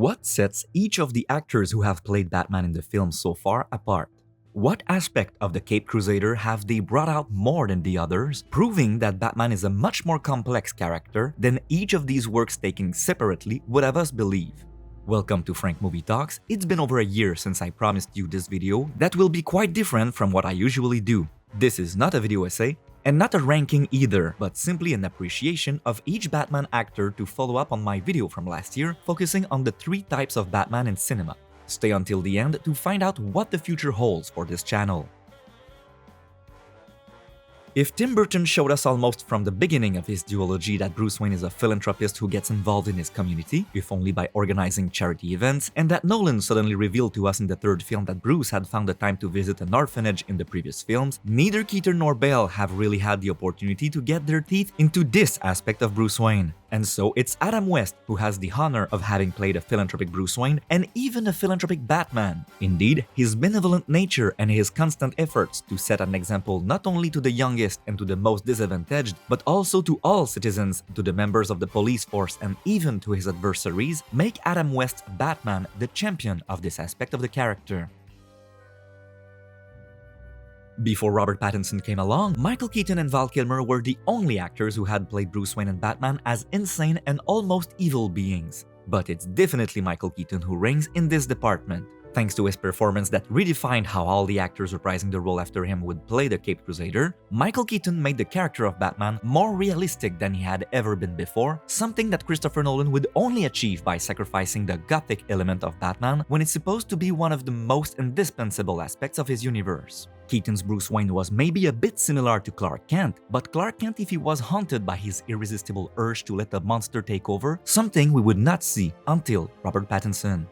What sets each of the actors who have played Batman in the film so far apart? What aspect of the Caped Crusader have they brought out more than the others, proving that Batman is a much more complex character than each of these works taken separately would have us believe? Welcome to Frank Movie Talks. It's been over a year since I promised you this video that will be quite different from what I usually do. This is not a video essay, and not a ranking either, but simply an appreciation of each Batman actor to follow up on my video from last year focusing on the 3 types of Batman in cinema. Stay until the end to find out what the future holds for this channel. If Tim Burton showed us almost from the beginning of his duology that Bruce Wayne is a philanthropist who gets involved in his community, if only by organizing charity events, and that Nolan suddenly revealed to us in the 3rd film that Bruce had found the time to visit an orphanage in the previous films, neither Keaton nor Bale have really had the opportunity to get their teeth into this aspect of Bruce Wayne. And so it's Adam West who has the honor of having played a philanthropic Bruce Wayne and even a philanthropic Batman. Indeed, his benevolent nature and his constant efforts to set an example not only to the youngest and to the most disadvantaged, but also to all citizens, to the members of the police force and even to his adversaries, make Adam West's Batman the champion of this aspect of the character. Before Robert Pattinson came along, Michael Keaton and Val Kilmer were the only actors who had played Bruce Wayne and Batman as insane and almost evil beings. But it's definitely Michael Keaton who reigns in this department. Thanks to his performance that redefined how all the actors reprising the role after him would play the Caped Crusader, Michael Keaton made the character of Batman more realistic than he had ever been before, something that Christopher Nolan would only achieve by sacrificing the gothic element of Batman when it's supposed to be one of the most indispensable aspects of his universe. Keaton's Bruce Wayne was maybe a bit similar to Clark Kent, but Clark Kent if he was haunted by his irresistible urge to let the monster take over, something we would not see until Robert Pattinson.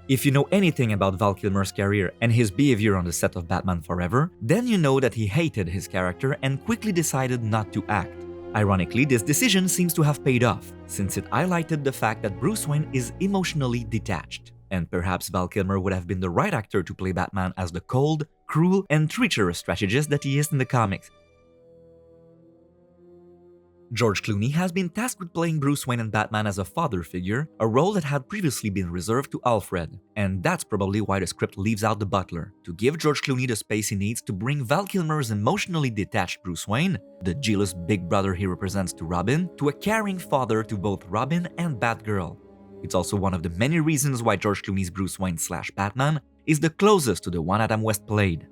If you know anything about Val Kilmer's career and his behavior on the set of Batman Forever, then you know that he hated his character and quickly decided not to act. Ironically, this decision seems to have paid off, since it highlighted the fact that Bruce Wayne is emotionally detached. And perhaps Val Kilmer would have been the right actor to play Batman as the cold, cruel, and treacherous strategist that he is in the comics. George Clooney has been tasked with playing Bruce Wayne and Batman as a father figure, a role that had previously been reserved to Alfred. And that's probably why the script leaves out the butler, to give George Clooney the space he needs to bring Val Kilmer's emotionally detached Bruce Wayne, the jealous big brother he represents to Robin, to a caring father to both Robin and Batgirl. It's also one of the many reasons why George Clooney's Bruce Wayne/Batman is the closest to the one Adam West played.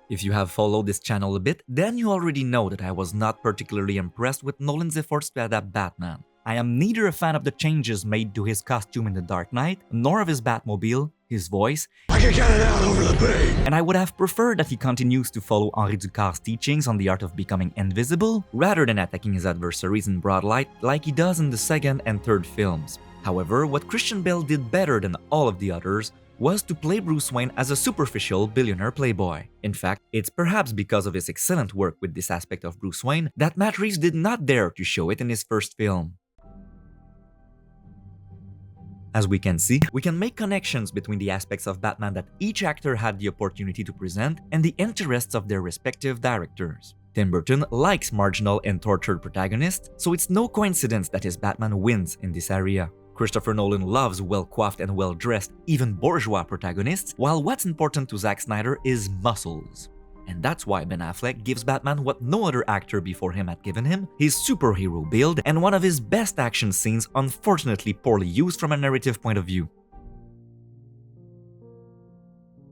If you have followed this channel a bit, then you already know that I was not particularly impressed with Nolan's efforts to adapt Batman. I am neither a fan of the changes made to his costume in The Dark Knight, nor of his Batmobile, his voice, I can get it out over the bay. And I would have preferred that he continues to follow Henri Ducas's teachings on the art of becoming invisible, rather than attacking his adversaries in broad light like he does in the 2nd and 3rd films. However, what Christian Bale did better than all of the others was to play Bruce Wayne as a superficial billionaire playboy. In fact, it's perhaps because of his excellent work with this aspect of Bruce Wayne that Matt Reeves did not dare to show it in his 1st film. As we can see, we can make connections between the aspects of Batman that each actor had the opportunity to present and the interests of their respective directors. Tim Burton likes marginal and tortured protagonists, so it's no coincidence that his Batman wins in this area. Christopher Nolan loves well-coiffed and well-dressed, even bourgeois protagonists, while what's important to Zack Snyder is muscles. And that's why Ben Affleck gives Batman what no other actor before him had given him, his superhero build and one of his best action scenes, unfortunately poorly used from a narrative point of view.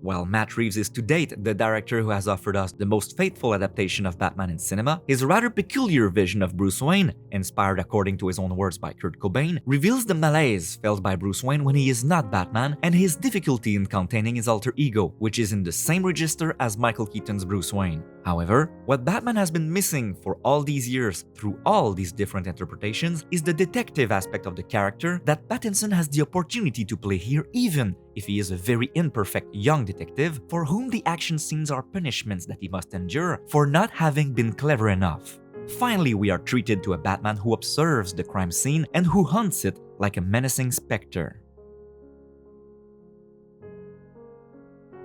While Matt Reeves is to date the director who has offered us the most faithful adaptation of Batman in cinema, his rather peculiar vision of Bruce Wayne, inspired according to his own words by Kurt Cobain, reveals the malaise felt by Bruce Wayne when he is not Batman and his difficulty in containing his alter ego, which is in the same register as Michael Keaton's Bruce Wayne. However, what Batman has been missing for all these years through all these different interpretations is the detective aspect of the character that Pattinson has the opportunity to play here, even if he is a very imperfect young detective for whom the action scenes are punishments that he must endure for not having been clever enough. Finally, we are treated to a Batman who observes the crime scene and who hunts it like a menacing specter.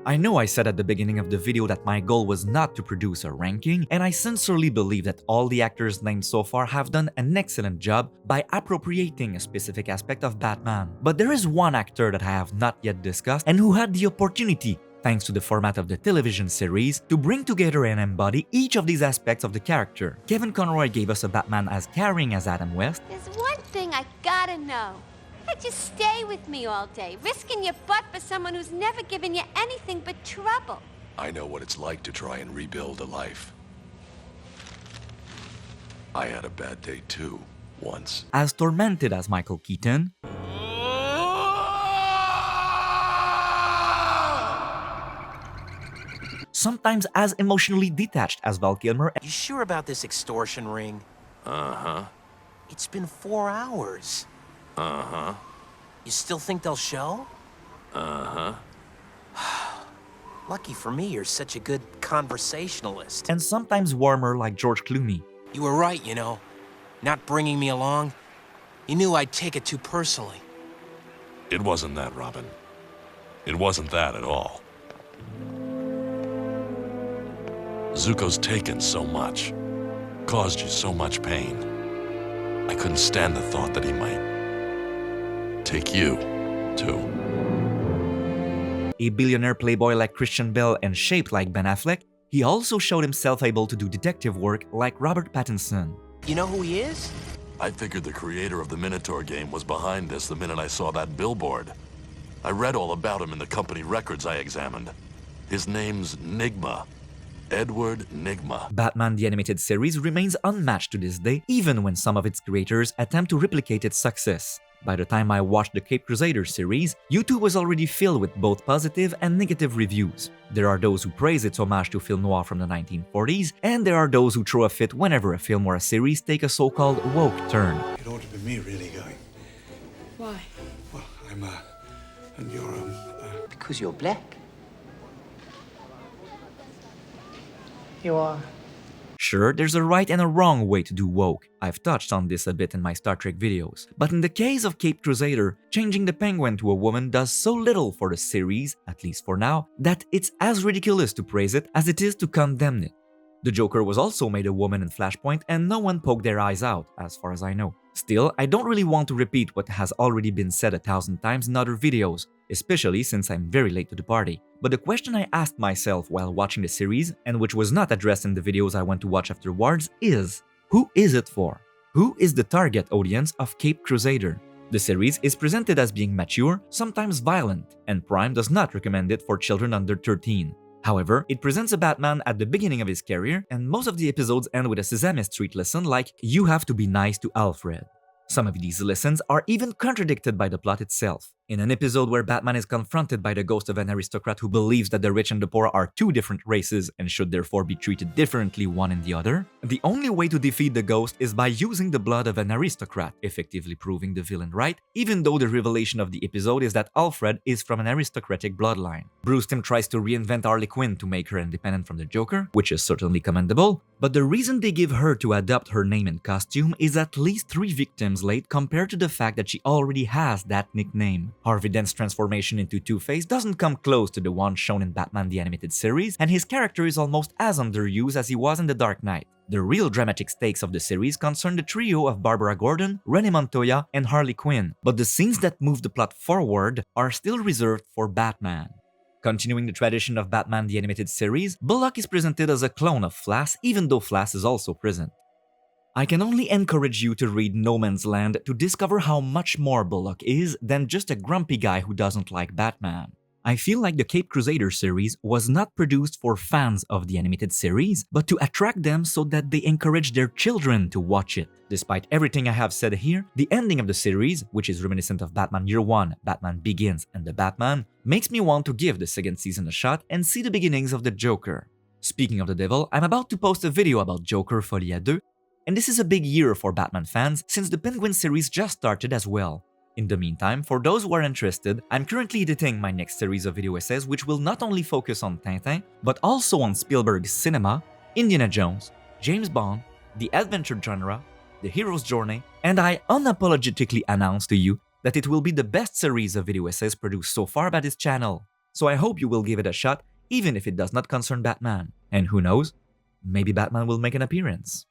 I know I said at the beginning of the video that my goal was not to produce a ranking, and I sincerely believe that all the actors named so far have done an excellent job by appropriating a specific aspect of Batman. But there is one actor that I have not yet discussed and who had the opportunity, thanks to the format of the television series, to bring together and embody each of these aspects of the character. Kevin Conroy gave us a Batman as caring as Adam West. There's one thing I gotta know. How'd you stay with me all day, risking your butt for someone who's never given you anything but trouble? I know what it's like to try and rebuild a life. I had a bad day too, once. As tormented as Michael Keaton. Sometimes as emotionally detached as Val Kilmer. You sure about this extortion ring? Uh-huh. It's been 4 hours. Uh-huh. You still think they'll show? Uh-huh. Lucky for me, you're such a good conversationalist. And sometimes warmer like George Clooney. You were right, you know. Not bringing me along. You knew I'd take it too personally. It wasn't that, Robin. It wasn't that at all. Zuko's taken so much. Caused you so much pain. I couldn't stand the thought that he might take you, too. A billionaire playboy like Christian Bale and shaped like Ben Affleck, he also showed himself able to do detective work like Robert Pattinson. You know who he is? I figured the creator of the Minotaur game was behind this the minute I saw that billboard. I read all about him in the company records I examined. His name's Nigma. Edward Nigma. Batman the Animated Series remains unmatched to this day, even when some of its creators attempt to replicate its success. By the time I watched the Caped Crusader series, YouTube was already filled with both positive and negative reviews. There are those who praise its homage to film noir from the 1940s, and there are those who throw a fit whenever a film or a series take a so-called woke turn. It ought to be me really going. Why? Well, I'm, and you're, Because you're black. You are. Sure, there's a right and a wrong way to do woke. I've touched on this a bit in my Star Trek videos. But in the case of Caped Crusader, changing the Penguin to a woman does so little for the series, at least for now, that it's as ridiculous to praise it as it is to condemn it. The Joker was also made a woman in Flashpoint and no one poked their eyes out, as far as I know. Still, I don't really want to repeat what has already been said 1,000 times in other videos, especially since I'm very late to the party. But the question I asked myself while watching the series, and which was not addressed in the videos I went to watch afterwards, is: who is it for? Who is the target audience of Caped Crusader? The series is presented as being mature, sometimes violent, and Prime does not recommend it for children under 13. However, it presents a Batman at the beginning of his career, and most of the episodes end with a Sesame Street lesson like, "You have to be nice to Alfred." Some of these lessons are even contradicted by the plot itself. In an episode where Batman is confronted by the ghost of an aristocrat who believes that the rich and the poor are two different races and should therefore be treated differently one and the other, the only way to defeat the ghost is by using the blood of an aristocrat, effectively proving the villain right, even though the revelation of the episode is that Alfred is from an aristocratic bloodline. Bruce Timm tries to reinvent Harley Quinn to make her independent from the Joker, which is certainly commendable, but the reason they give her to adopt her name and costume is at least 3 victims late compared to the fact that she already has that nickname. Harvey Dent's transformation into Two-Face doesn't come close to the one shown in Batman the Animated Series, and his character is almost as underused as he was in The Dark Knight. The real dramatic stakes of the series concern the trio of Barbara Gordon, Renee Montoya, and Harley Quinn, but the scenes that move the plot forward are still reserved for Batman. Continuing the tradition of Batman the Animated Series, Bullock is presented as a clone of Flash, even though Flash is also present. I can only encourage you to read No Man's Land to discover how much more Bullock is than just a grumpy guy who doesn't like Batman. I feel like the Caped Crusader series was not produced for fans of the animated series, but to attract them so that they encourage their children to watch it. Despite everything I have said here, the ending of the series, which is reminiscent of Batman Year One, Batman Begins, and The Batman, makes me want to give the second season a shot and see the beginnings of the Joker. Speaking of the devil, I'm about to post a video about Joker Folie à deux, and this is a big year for Batman fans since the Penguin series just started as well. In the meantime, for those who are interested, I'm currently editing my next series of video essays which will not only focus on Tintin, but also on Spielberg's cinema, Indiana Jones, James Bond, the adventure genre, the hero's journey, and I unapologetically announce to you that it will be the best series of video essays produced so far by this channel. so I hope you will give it a shot, even if it does not concern Batman. And who knows, maybe Batman will make an appearance.